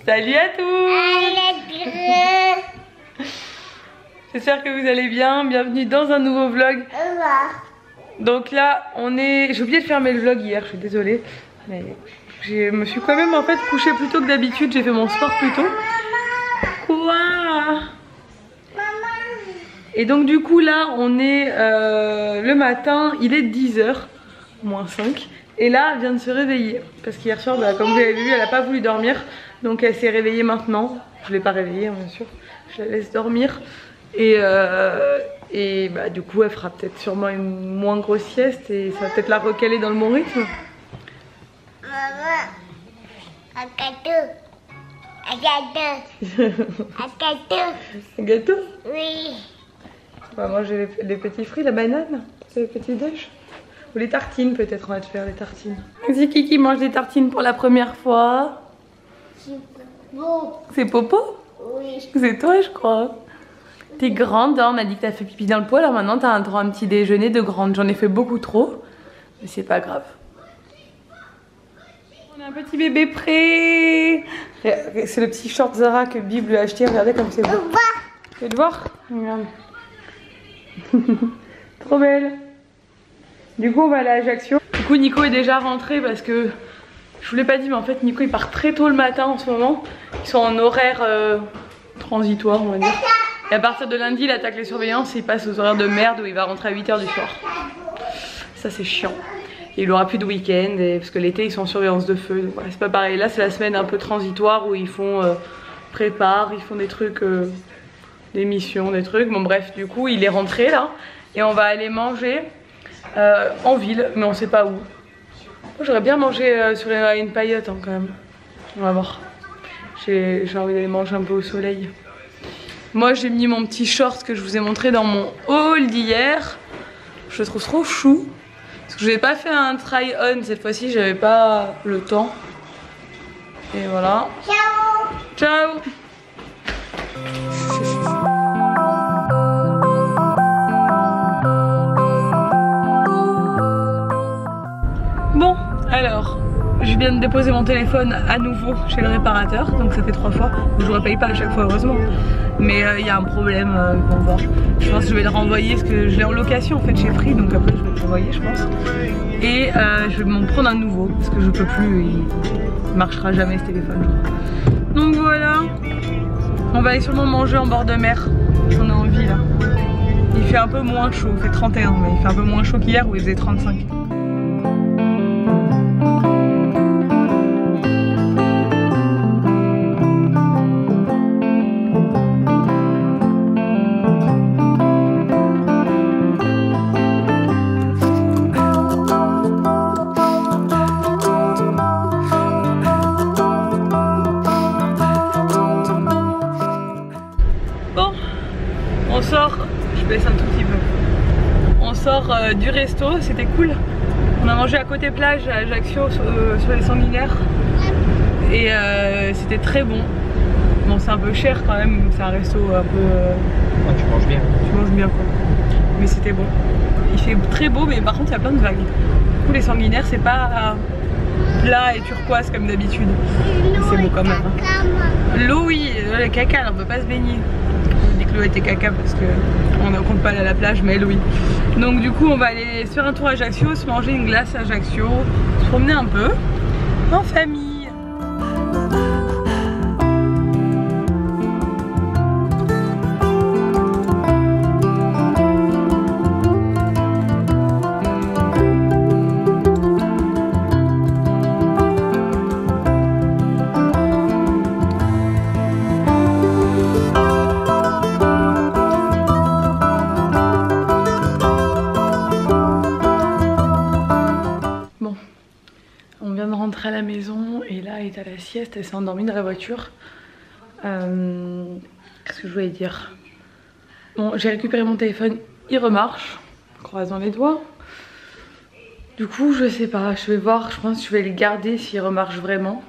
Salut à tous. J'espère que vous allez bien, bienvenue dans un nouveau vlog. Donc là on est... J'ai oublié de fermer le vlog hier, je suis désolée. Mais je me suis quand même en fait couchée plus tôt que d'habitude, j'ai fait mon sport plus tôt. Quoi? Et donc du coup là on est le matin, il est 10h, moins 5. Et là elle vient de se réveiller. Parce qu'hier soir, bah, comme vous avez vu, elle n'a pas voulu dormir. Donc elle s'est réveillée maintenant. Je ne l'ai pas réveillée bien sûr, je la laisse dormir. Et bah, du coup elle fera peut-être sûrement une moins grosse sieste. Et ça va peut-être la recaler dans le bon rythme. Maman, un gâteau. Un gâteau. Un gâteau. Un gâteau? Oui. On va manger les petits fruits, la banane, les petits déj. Ou les tartines peut-être, on va te faire les tartines. C'est qui mange des tartines pour la première fois? C'est beau. C'est Popo? Oui. C'est toi je crois. T'es grande, hein, on a dit que t'as fait pipi dans le pot, alors maintenant t'as un droit à un petit déjeuner de grande. J'en ai fait beaucoup trop, mais c'est pas grave. On a un petit bébé prêt. C'est le petit short Zara que Bib lui a acheté, regardez comme c'est beau. Tu veux le voir? Regarde. Trop belle. Du coup on va aller à Ajaccio. Du coup Nico est déjà rentré parce que je vous l'ai pas dit, mais en fait Nico il part très tôt le matin en ce moment. Ils sont en horaire transitoire on va dire. Et à partir de lundi il attaque les surveillances et il passe aux horaires de merde où il va rentrer à 8h du soir. Ça c'est chiant. Et il aura plus de week-end parce que l'été ils sont en surveillance de feu. Voilà, c'est pas pareil. Là c'est la semaine un peu transitoire où ils font prépare, ils font des trucs, des missions, des trucs. Bon bref, du coup il est rentré là et on va aller manger en ville, mais on sait pas où. J'aurais bien mangé sur une paillote hein, quand même. On va voir. J'ai envie d'aller manger un peu au soleil. Moi j'ai mis mon petit short que je vous ai montré dans mon haul d'hier. Je le trouve trop chou. Parce que je n'ai pas fait un try on cette fois-ci, j'avais pas le temps. Et voilà. Ciao. Ciao. Bon, alors, je viens de déposer mon téléphone à nouveau chez le réparateur, donc ça fait 3 fois. Je ne repaye pas à chaque fois, heureusement. Mais il y a un problème, bon, bon. Je pense que je vais le renvoyer parce que je l'ai en location en fait chez Free, donc après je vais le renvoyer, je pense. Et je vais m'en prendre un nouveau parce que je peux plus, il marchera jamais ce téléphone, je crois. Donc voilà, on va aller sûrement manger en bord de mer. On a envie là. Il fait un peu moins chaud, il fait 31, mais il fait un peu moins chaud qu'hier où il faisait 35. On sort, je baisse un tout petit peu. On sort du resto, c'était cool. On a mangé à côté plage à Ajaccio sur les sanguinaires. Et c'était très bon. Bon c'est un peu cher quand même, c'est un resto un peu... Ouais, tu manges bien. Tu manges bien quoi. Mais c'était bon. Il fait très beau mais par contre il y a plein de vagues. Du coup les sanguinaires c'est pas plat et turquoise comme d'habitude. C'est beau quand même. Hein. L'eau oui, le caca, on peut pas se baigner. L'eau était caca parce que on ne compte pas aller à la plage, mais elle oui. Donc du coup on va aller se faire un tour à Ajaccio, se manger une glace à Ajaccio, se promener un peu en famille. À la maison et là elle est à la sieste, elle s'est endormie dans la voiture. Qu'est-ce que je voulais dire? Bon, j'ai récupéré mon téléphone, il remarche, croisons les doigts. Du coup je sais pas, je vais voir, je pense que je vais le garder s'il remarche vraiment.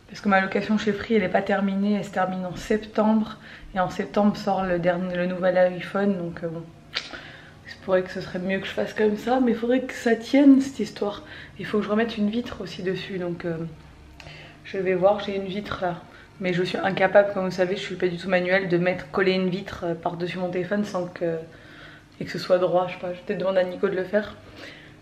Parce que ma location chez Free elle n'est pas terminée, elle se termine en septembre. Et en septembre sort le nouvel iPhone, donc bon. Je pourrais que ce serait mieux que je fasse comme ça, mais il faudrait que ça tienne cette histoire. Il faut que je remette une vitre aussi dessus, donc je vais voir. J'ai une vitre là Mais je suis incapable, comme vous savez, je suis pas du tout manuelle, de coller une vitre par-dessus mon téléphone sans que ce soit droit. Je sais pas, je vais peut-être demander à Nico de le faire.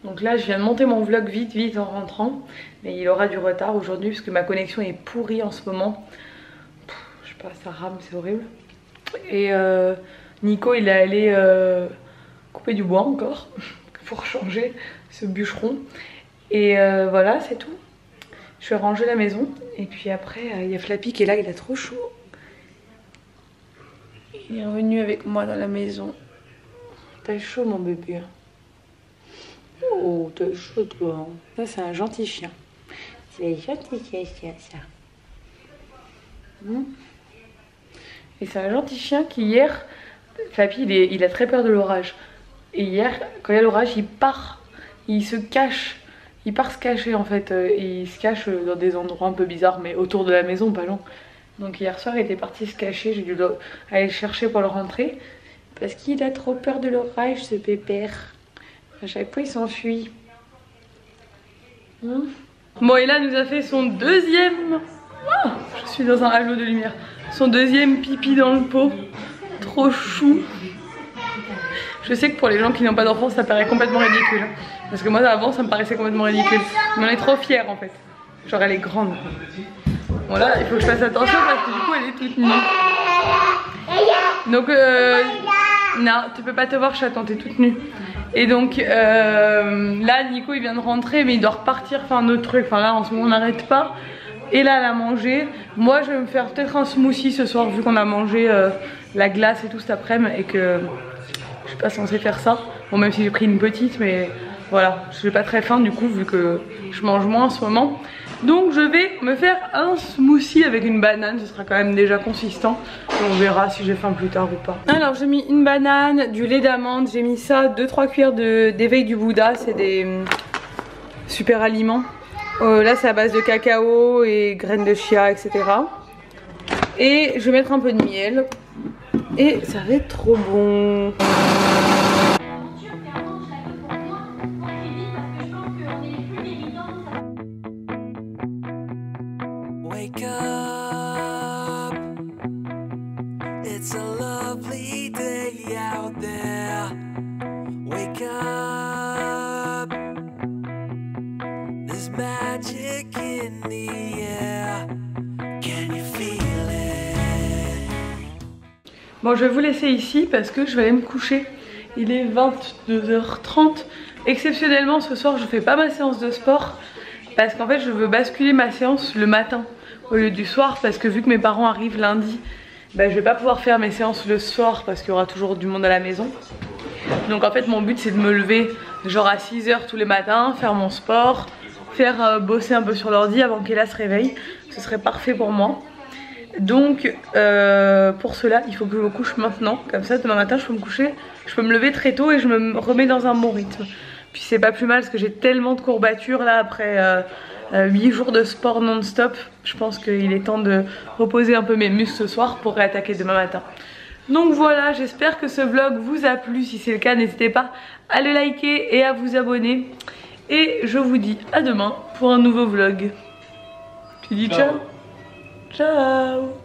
Donc là, je viens de monter mon vlog vite en rentrant. Mais il aura du retard aujourd'hui parce que ma connexion est pourrie en ce moment. Je sais pas, ça rame, c'est horrible. Et Nico, il est allé couper du bois encore pour changer ce bûcheron. Et voilà, c'est tout. Je vais ranger la maison et puis après il y a Flappy qui est là, il a trop chaud. Il est revenu avec moi dans la maison. T'as chaud mon bébé. Oh t'as chaud toi. Ça c'est un gentil chien. C'est un gentil chien ça. Et c'est un gentil chien qui hier, Flappy il a très peur de l'orage. Et hier quand il y a l'orage il part, il se cache. Il part se cacher en fait, il se cache dans des endroits un peu bizarres mais autour de la maison, pas loin. Donc hier soir il était parti se cacher, j'ai dû aller le chercher pour le rentrer. Parce qu'il a trop peur de l'orage ce pépère. À chaque fois il s'enfuit. Bon et là nous a fait son deuxième... Oh, je suis dans un halo de lumière. Son deuxième pipi dans le pot. Trop chou. Je sais que pour les gens qui n'ont pas d'enfants ça paraît complètement ridicule. Parce que moi avant ça me paraissait complètement ridicule. Mais on est trop fiers en fait. Genre elle est grande. Bon là il faut que je fasse attention parce que du coup elle est toute nue. Donc non tu peux pas te voir chaton, t'es toute nue. Et donc là Nico il vient de rentrer mais il doit repartir faire un autre truc. Enfin là en ce moment on n'arrête pas. Et là elle a mangé. Moi je vais me faire peut-être un smoothie ce soir vu qu'on a mangé la glace et tout cet après-midi et que je suis pas censée faire ça. Bon même si j'ai pris une petite mais voilà, je suis pas très faim du coup vu que je mange moins en ce moment. Donc je vais me faire un smoothie avec une banane, ce sera quand même déjà consistant. Et on verra si j'ai faim plus tard ou pas. Alors j'ai mis une banane, du lait d'amande, j'ai mis ça, 2-3 cuillères d'éveil du Bouddha, c'est des super aliments. Là c'est à base de cacao et graines de chia etc. Et je vais mettre un peu de miel. Et ça va être trop bon. Wake up, it's a lovely day out there. Wake up, there's magic in the air. Can you feel it? Bon je vais vous laisser ici parce que je vais aller me coucher. Il est 22h30. Exceptionnellement ce soir je fais pas ma séance de sport. Parce qu'en fait je veux basculer ma séance le matin au lieu du soir. Parce que vu que mes parents arrivent lundi, bah, je vais pas pouvoir faire mes séances le soir parce qu'il y aura toujours du monde à la maison. Donc en fait mon but c'est de me lever genre à 6 h tous les matins, faire mon sport, faire bosser un peu sur l'ordi avant qu'Ella se réveille. Ce serait parfait pour moi. Donc pour cela il faut que je me couche maintenant. Comme ça demain matin je peux me coucher, je peux me lever très tôt et je me remets dans un bon rythme. Puis c'est pas plus mal parce que j'ai tellement de courbatures là après 8 jours de sport non-stop. Je pense qu'il est temps de reposer un peu mes muscles ce soir pour réattaquer demain matin. Donc voilà, j'espère que ce vlog vous a plu. Si c'est le cas, n'hésitez pas à le liker et à vous abonner. Et je vous dis à demain pour un nouveau vlog. Tu dis ciao? Ciao.